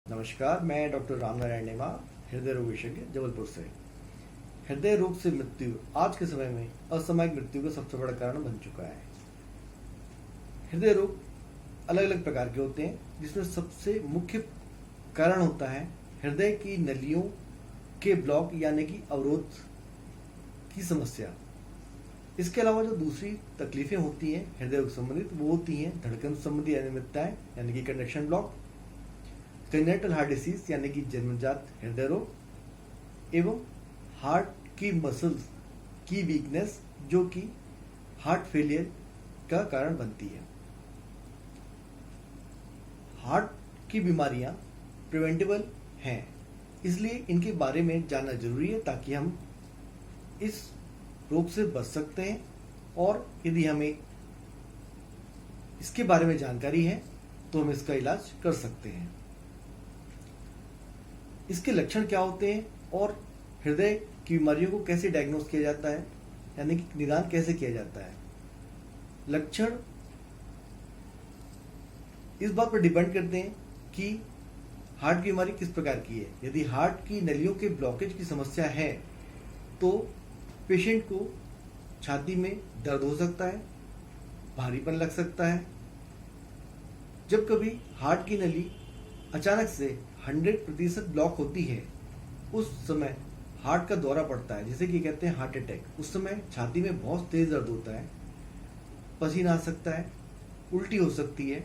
नमस्कार, मैं डॉक्टर रामनारायण नेमा, हृदय रोग विशेषज्ञ, जबलपुर से। हृदय रोग से मृत्यु आज के समय में असामयिक मृत्यु का सबसे बड़ा कारण बन चुका है। हृदय रोग अलग अलग प्रकार के होते हैं, जिसमें सबसे मुख्य कारण होता है हृदय की नलियों के ब्लॉक यानी कि अवरोध की समस्या। इसके अलावा जो दूसरी तकलीफें होती हैं हृदय रोग संबंधित, वो होती हैं धड़कन संबंधी अनियमितताएं यानी कि conduction block, congenital heart disease यानी कि जन्मजात हृदय रोग, एवं हार्ट की मसल्स की वीकनेस जो कि हार्ट फेलियर का कारण बनती है। हार्ट की बीमारियां प्रिवेंटेबल हैं, इसलिए इनके बारे में जानना जरूरी है ताकि हम इस रोग से बच सकते हैं। और यदि हमें इसके बारे में जानकारी है तो हम इसका इलाज कर सकते हैं। इसके लक्षण क्या होते हैं और हृदय की बीमारियों को कैसे डायग्नोस किया जाता है, यानी कि निदान कैसे किया जाता है। लक्षण इस बात पर डिपेंड करते हैं कि हार्ट की बीमारी किस प्रकार की है। यदि हार्ट की नलियों के ब्लॉकेज की समस्या है तो पेशेंट को छाती में दर्द हो सकता है, भारीपन लग सकता है। जब कभी हार्ट की नली अचानक से 100% ब्लॉक होती है, उस समय हार्ट का दौरा पड़ता है, जिसे कि कहते हैं हार्ट अटैक। उस समय छाती में बहुत तेज दर्द होता है, पसीना आ सकता है, उल्टी हो सकती है।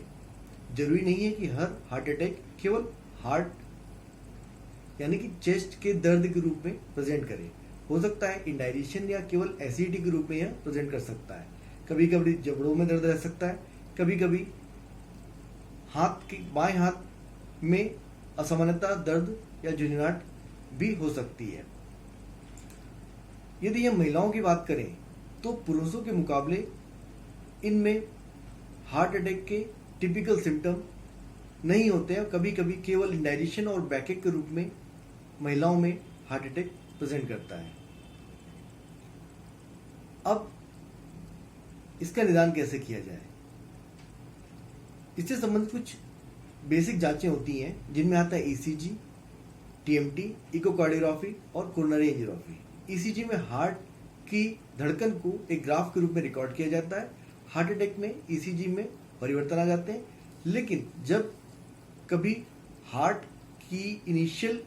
जरूरी नहीं है कि हर हार्ट अटैक केवल हार्ट यानी कि चेस्ट के दर्द के रूप में प्रेजेंट करे। हो सकता है इंडाइजेशन या केवल एसिडिटी के रूप में यह प्रेजेंट कर सकता है। कभी कभी जबड़ों में दर्द रह सकता है, कभी कभी बाएं हाथ में असामान्यता, दर्द या झुंझुनाहट भी हो सकती है। यदि हम महिलाओं की बात करें तो पुरुषों के मुकाबले इनमें हार्ट अटैक के टिपिकल सिम्टम नहीं होते हैं। कभी कभी केवल इंडाइजेशन और बैकएक के रूप में महिलाओं में हार्ट अटैक प्रेजेंट करता है। अब इसका निदान कैसे किया जाए, इससे संबंधित कुछ बेसिक जांचें होती हैं, जिनमें आता है ईसीजी, टीएमटी, इकोकार्डियोग्राफी और कोरोनरी एंजियोग्राफी। ईसीजी में हार्ट की धड़कन को एक ग्राफ के रूप में रिकॉर्ड किया जाता है। हार्ट अटैक में ईसीजी में परिवर्तन आ जाते हैं, लेकिन जब कभी हार्ट की इनिशियल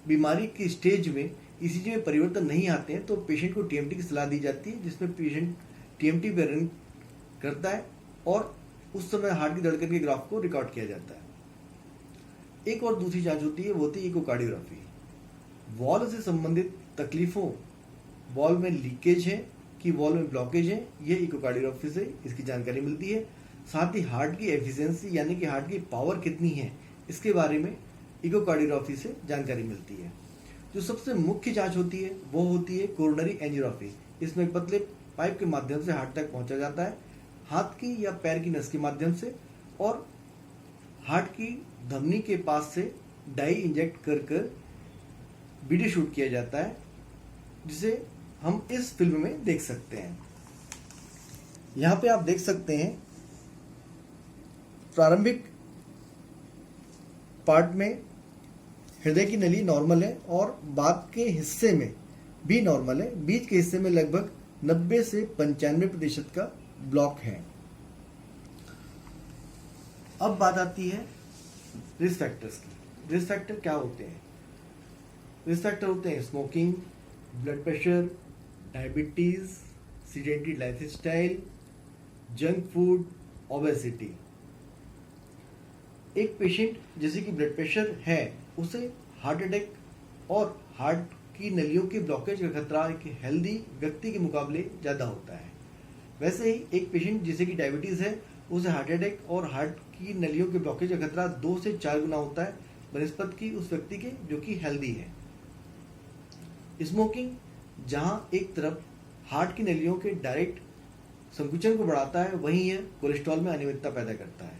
बीमारी की स्टेज में ईसीजी में परिवर्तन नहीं आते हैं तो पेशेंट को टीएमटी की सलाह दी जाती है, जिसमें पेशेंट टीएमटी पे रन करता है और उस समय हार्ट की धड़कन के ग्राफ को रिकॉर्ड किया जाता है। एक और दूसरी जांच होती है, वो होती है इकोकार्डियोग्राफी। वॉल्व से संबंधित तकलीफों, वॉल्व में लीकेज है कि वॉल्व में ब्लॉकेज है, ये इकोकार्डियोग्राफी से इसकी जानकारी मिलती है। साथ ही हार्ट की एफिशिएंसी यानी कि हार्ट की पावर कितनी है, इसके बारे में इकोकार्डियोग्राफी से जानकारी मिलती है। जो सबसे मुख्य जांच होती है वो होती है कोरोनरी एंजियोग्राफी। इसमें एक पतले पाइप के माध्यम से हार्ट तक पहुंचा जाता है, हाथ की या पैर की नस के माध्यम से, और हार्ट की धमनी के पास से डाई इंजेक्ट कर वीडियो शूट किया जाता है, जिसे हम इस फिल्म में देख सकते हैं। यहां पे आप देख सकते हैं प्रारंभिक पार्ट में हृदय की नली नॉर्मल है और बाद के हिस्से में भी नॉर्मल है। बीच के हिस्से में लगभग 90 से 95% का ब्लॉक है। अब बात आती है रिस्क फैक्टर्स की। रिस्क फैक्टर क्या होते हैं? रिस्क फैक्टर होते हैं smoking, blood pressure, diabetes, sedentary lifestyle, junk food, obesity. एक पेशेंट जैसे कि ब्लड प्रेशर है, उसे हार्ट अटैक और हार्ट की नलियों के ब्लॉकेज का खतरा एक हेल्दी व्यक्ति के मुकाबले ज्यादा होता है। वैसे ही एक पेशेंट जैसे कि डायबिटीज है, उसे हार्ट अटैक और हार्ट की नलियों के ब्लॉकेज का खतरा 2 से 4 गुना होता है बनिस्बत की उस व्यक्ति के जो कि हेल्दी है। स्मोकिंग, जहां एक तरफ हार्ट की नलियों के डायरेक्ट संकुचन को बढ़ाता है, वहीं यह कोलेस्ट्रॉल में अनियमितता पैदा करता है।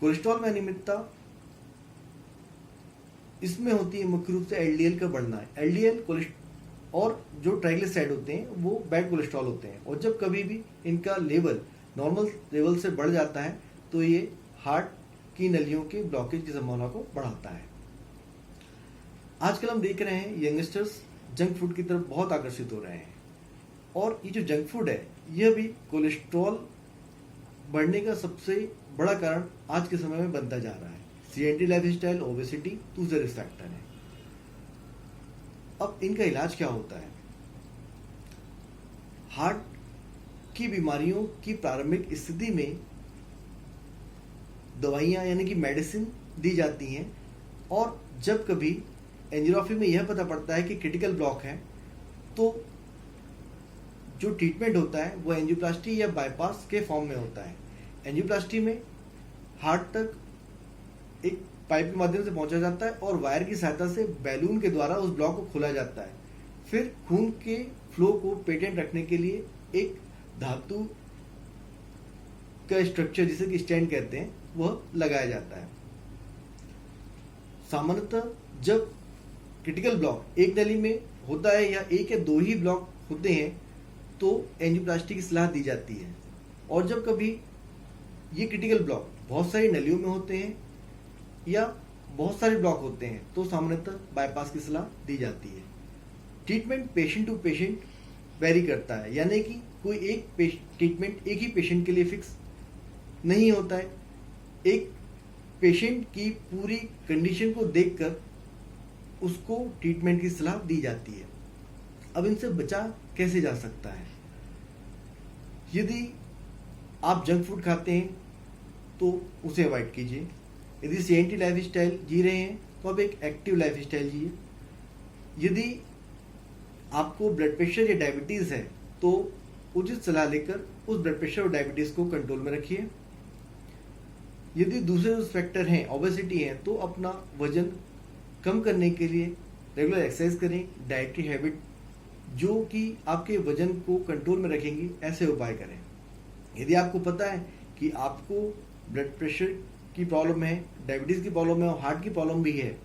कोलेस्ट्रॉल में अनियमितता इसमें होती है मुख्य रूप से एलडीएल का बढ़ना। एलडीएल और जो ट्राइग्लिसराइड होते हैं वो बैड कोलेस्ट्रॉल होते हैं, और जब कभी भी इनका लेवल नॉर्मल लेवल से बढ़ जाता है तो ये हार्ट की नलियों के ब्लॉकेज की संभावना को बढ़ाता है। आजकल हम देख रहे हैं यंगस्टर्स जंक फूड की तरफ बहुत आकर्षित हो रहे हैं, और ये जो जंक फूड है यह भी कोलेस्ट्रॉल बढ़ने का सबसे बड़ा कारण आज के समय में बनता जा रहा है। सीडेंटरी लाइफस्टाइल, ओबेसिटी दूसरे रिस्क फैक्टर है। अब इनका इलाज क्या होता है? हार्ट की बीमारियों की प्रारंभिक स्थिति में दवाइयां यानी कि मेडिसिन दी जाती हैं, और जब कभी एंजियोग्राफी में यह पता पड़ता है कि क्रिटिकल ब्लॉक है, तो जो ट्रीटमेंट होता है वो एंजियोप्लास्टी या बाईपास के फॉर्म में होता है। एंजियोप्लास्टी में हार्ट तक एक पाइप के माध्यम से पहुंचा जाता है और वायर की सहायता से बैलून के द्वारा उस ब्लॉक को खोला जाता है। फिर खून के फ्लो को पेटेंट रखने के लिए एक धातु का स्ट्रक्चर, जिसे कि स्टेंट कहते हैं, वह लगाया जाता है। सामान्यतः जब क्रिटिकल ब्लॉक एक नली में होता है या एक या दो ही ब्लॉक होते हैं तो एंजियोप्लास्टी की सलाह दी जाती है, और जब कभी ये क्रिटिकल ब्लॉक बहुत सारी नलियों में होते हैं या बहुत सारे ब्लॉक होते हैं तो सामान्यतः बाईपास की सलाह दी जाती है। Treatment patient to patient vary करता है, यानी कि कोई एक ट्रीटमेंट एक ही पेशेंट के लिए फिक्स नहीं होता है। एक पेशेंट की पूरी कंडीशन को देखकर उसको ट्रीटमेंट की सलाह दी जाती है। अब इनसे बचा कैसे जा सकता है? यदि आप जंक फूड खाते हैं तो उसे अवॉइड कीजिए। यदि सेडेंटरी लाइफ स्टाइल जी रहे हैं तो आप एक एक्टिव लाइफ स्टाइल जिए। यदि आपको ब्लड प्रेशर या डायबिटीज़ है तो उचित सलाह लेकर उस ब्लड प्रेशर और डायबिटीज़ को कंट्रोल में रखिए। यदि दूसरे फैक्टर हैं, ओबेसिटी है, तो अपना वजन कम करने के लिए रेगुलर एक्सरसाइज करें। डाइटरी हैबिट जो कि आपके वजन को कंट्रोल में रखेंगी, ऐसे उपाय करें। यदि आपको पता है कि आपको ब्लड प्रेशर की प्रॉब्लम है, डायबिटीज़ की प्रॉब्लम है और हार्ट की प्रॉब्लम भी है,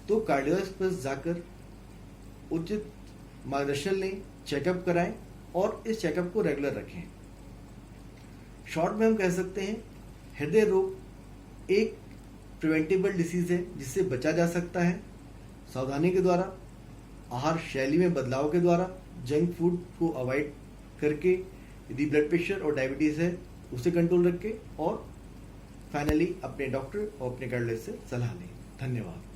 तो कार्डियोलॉजिस्ट पर जाकर उचित मार्गदर्शन लें, चेकअप कराएं और इस चेकअप को रेगुलर रखें। शॉर्ट में हम कह सकते हैं हृदय रोग एक प्रिवेंटेबल डिसीज है जिससे बचा जा सकता है सावधानी के द्वारा, आहार शैली में बदलाव के द्वारा, जंक फूड को अवॉइड करके, यदि ब्लड प्रेशर और डायबिटीज़ है उसे कंट्रोल रखें, और फाइनली अपने डॉक्टर और अपने कार्डियोलॉजिस्ट से सलाह लें। धन्यवाद।